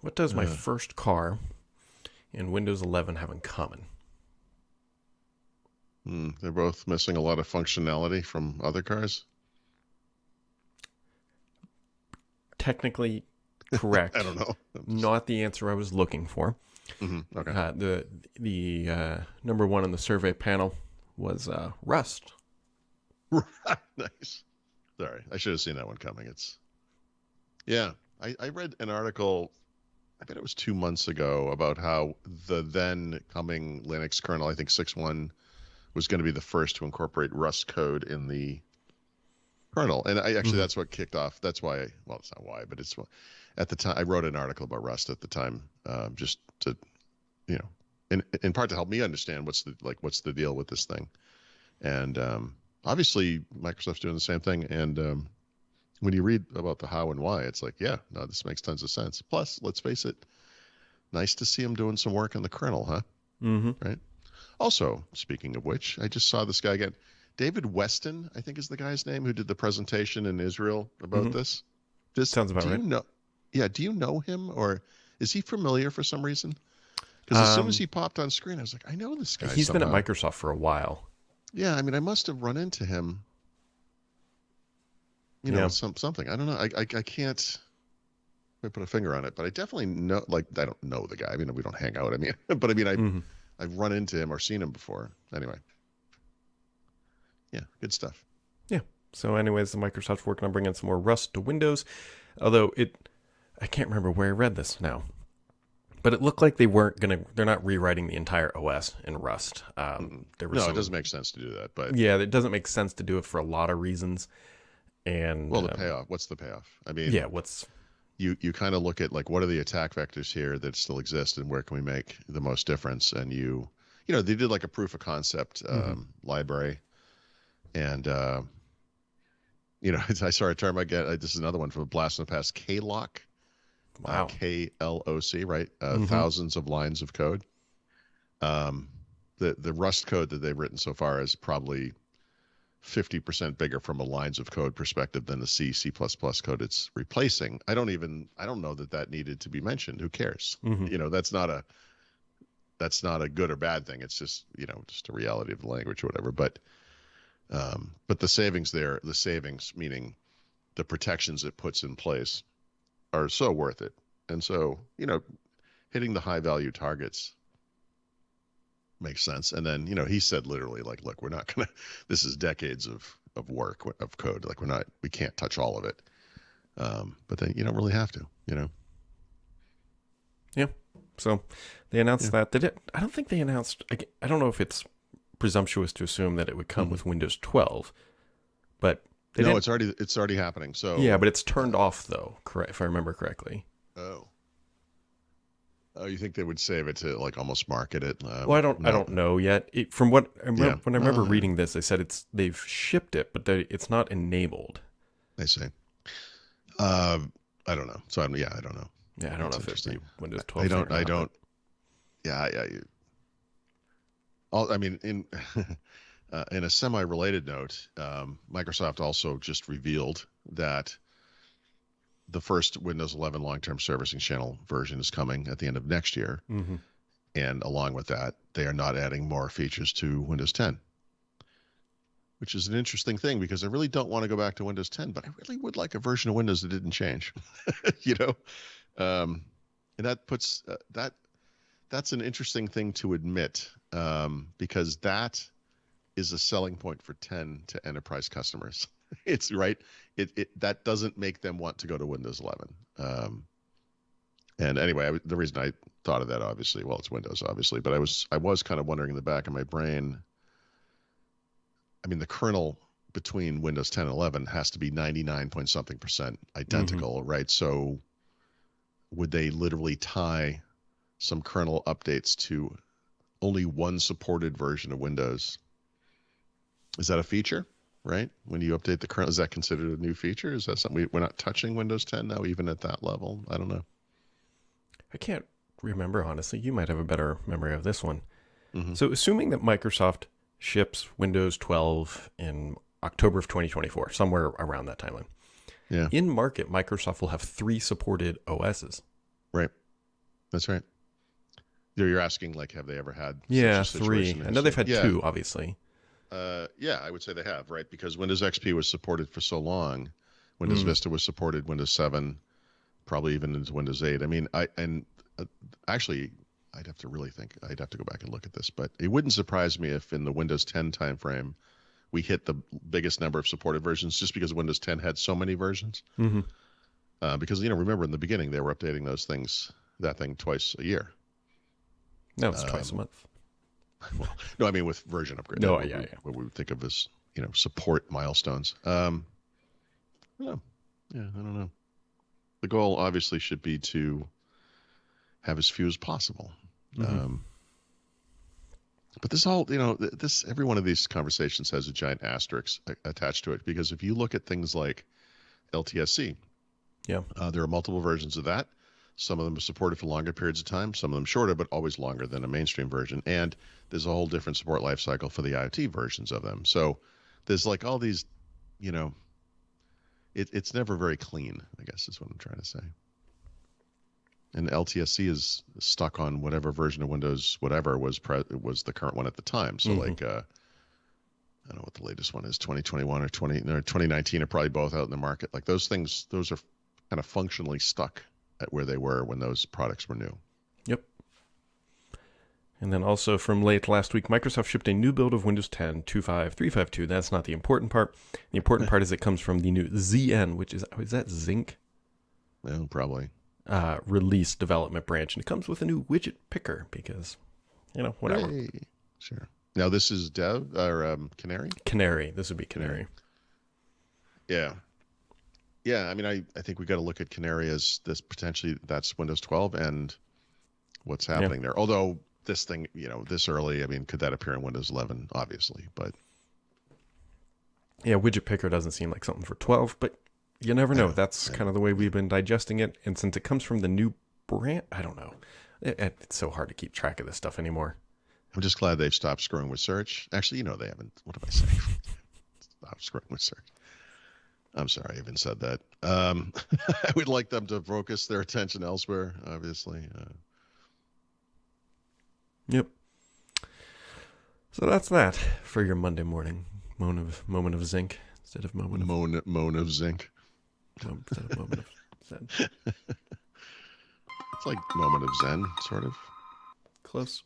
What does my first car and Windows 11 have in common? They're both missing a lot of functionality from other cars. Technically correct. I don't know. Not the answer I was looking for. Okay. The number one on the survey panel was Rust. Nice. Sorry, I should have seen that one coming. Yeah. I read an article, I bet it was 2 months ago, about how the then coming Linux kernel, I think 6.1, was going to be the first to incorporate Rust code in the kernel. And that's what kicked off. That's why, well, it's not why, but it's at the time I wrote an article about Rust at the time, just to, in part to help me understand what's the deal with this thing. And obviously Microsoft's doing the same thing. And when you read about the how and why, it's like, yeah, no, this makes tons of sense. Plus, let's face it, nice to see him doing some work on the kernel, huh? Right. Also, speaking of which, I just saw this guy again. David Weston, I think is the guy's name, who did the presentation in Israel about this. Sounds about right. Do you know him, or is he familiar for some reason? Because as soon as he popped on screen, I was like, I know this guy. He's been at Microsoft for a while. Yeah, I mean, I must have run into him. Something. I don't know. I can't put a finger on it, but I definitely know. Like, I don't know the guy. I mean, we don't hang out. I mean, but I mean, I've run into him or seen him before. Anyway. Yeah, good stuff. Yeah. So anyways, the Microsoft's working on bringing some more Rust to Windows. Although I can't remember where I read this now. But it looked like they're not rewriting the entire OS in Rust. It doesn't make sense to do that. But yeah, it doesn't make sense to do it for a lot of reasons. And the payoff, what's the payoff? I mean, yeah, you kind of look at like, what are the attack vectors here that still exist and where can we make the most difference? And they did like a proof of concept library. And, I saw a term again. This is another one from a blast from the past, KLOC. Wow. KLOC, right? Thousands of lines of code. The Rust code that they've written so far is probably 50% bigger from a lines of code perspective than the C++ code it's replacing. I don't know that needed to be mentioned. Who cares? That's not a good or bad thing. It's just, just a reality of the language or whatever. But the savings meaning the protections it puts in place are so worth it. And so, hitting the high value targets makes sense. And then, he said literally like, look, we're not going to, this is decades of work, of code. Like we can't touch all of it. But then you don't really have to, Yeah. So they announced that. I don't think they announced, I don't know if it's presumptuous to assume that it would come with Windows 12, but it's already happening. So yeah, but it's turned off though, correct? If I remember correctly. Oh, you think they would save it to like almost market it? Well, I don't know yet. From what I remember, when I remember reading this, they said they've shipped it, but it's not enabled. I see. I don't know. So I don't know. Yeah, I don't know if it's Windows 12. I don't. Yeah. I mean, in a semi-related note, Microsoft also just revealed that the first Windows 11 long-term servicing channel version is coming at the end of next year. And along with that, they are not adding more features to Windows 10, which is an interesting thing because I really don't want to go back to Windows 10, but I really would like a version of Windows that didn't change, and that puts that's an interesting thing to admit, because that is a selling point for 10 to enterprise customers. It's right. That doesn't make them want to go to Windows 11. And anyway, the reason I thought of that, obviously, well, it's Windows, obviously, but I was kind of wondering in the back of my brain. I mean, the kernel between Windows 10 and 11 has to be 99 point something percent identical, right? So would they literally tie some kernel updates to only one supported version of Windows? Is that a feature? Right? When you update the kernel, is that considered a new feature? Is that something we're not touching Windows 10 now, even at that level? I don't know. I can't remember, honestly. You might have a better memory of this one. So assuming that Microsoft ships Windows 12 in October of 2024, somewhere around that timeline. Yeah. In market, Microsoft will have 3 supported OSs. Right. That's right. You're asking, like, have they ever had Yeah, such a 3. situation? I know they've had Yeah. 2, obviously. Yeah, I would say they have, right? Because Windows XP was supported for so long. Windows Vista was supported, Windows 7, probably even into Windows 8. I mean, actually, I'd have to really think. I'd have to go back and look at this, but it wouldn't surprise me if in the Windows 10 timeframe we hit the biggest number of supported versions, just because Windows 10 had so many versions. Mm-hmm. Because remember in the beginning they were updating that thing twice a year. No, it's twice a month. Well, no, I mean with version upgrade. No, What we would think of as support milestones. I don't know. The goal obviously should be to have as few as possible. Mm-hmm. But this all, every one of these conversations has a giant asterisk attached to it, because if you look at things like LTSC, Yeah. there are multiple versions of that. Some of them are supported for longer periods of time, some of them shorter, but always longer than a mainstream version. And there's a whole different support lifecycle for the IoT versions of them. So there's like all these, it's never very clean, I guess is what I'm trying to say. And LTSC is stuck on whatever version of Windows, whatever was the current one at the time. So like, I don't know what the latest one is, 2021 or 2019 are probably both out in the market. Like those are kind of functionally stuck at where they were when those products were new. Yep. And then also from late last week, Microsoft shipped a new build of Windows 10 25352. That's not the important part. The important part is it comes from the new ZN, which is that Zinc? Yeah, probably. Release development branch. And it comes with a new widget picker because, whatever. Hey, sure. Now this is Dev or Canary? Canary. This would be Canary. Yeah. Yeah, I mean, I think we got to look at Canary as this potentially that's Windows 12 and what's happening there. Although this thing, this early, I mean, could that appear in Windows 11? Obviously, but yeah, widget picker doesn't seem like something for 12, but you never know. That's kind of the way we've been digesting it. And since it comes from the new brand, I don't know. It's so hard to keep track of this stuff anymore. I'm just glad they've stopped screwing with search. Actually, they haven't. What am I saying? Stop screwing with search. I'm sorry I even said that. I would like them to focus their attention elsewhere, obviously. Yep. So that's that for your Monday morning moment of zinc instead of moment of moan of zinc. Instead of moment of zen. It's like moment of zen, sort of. Close.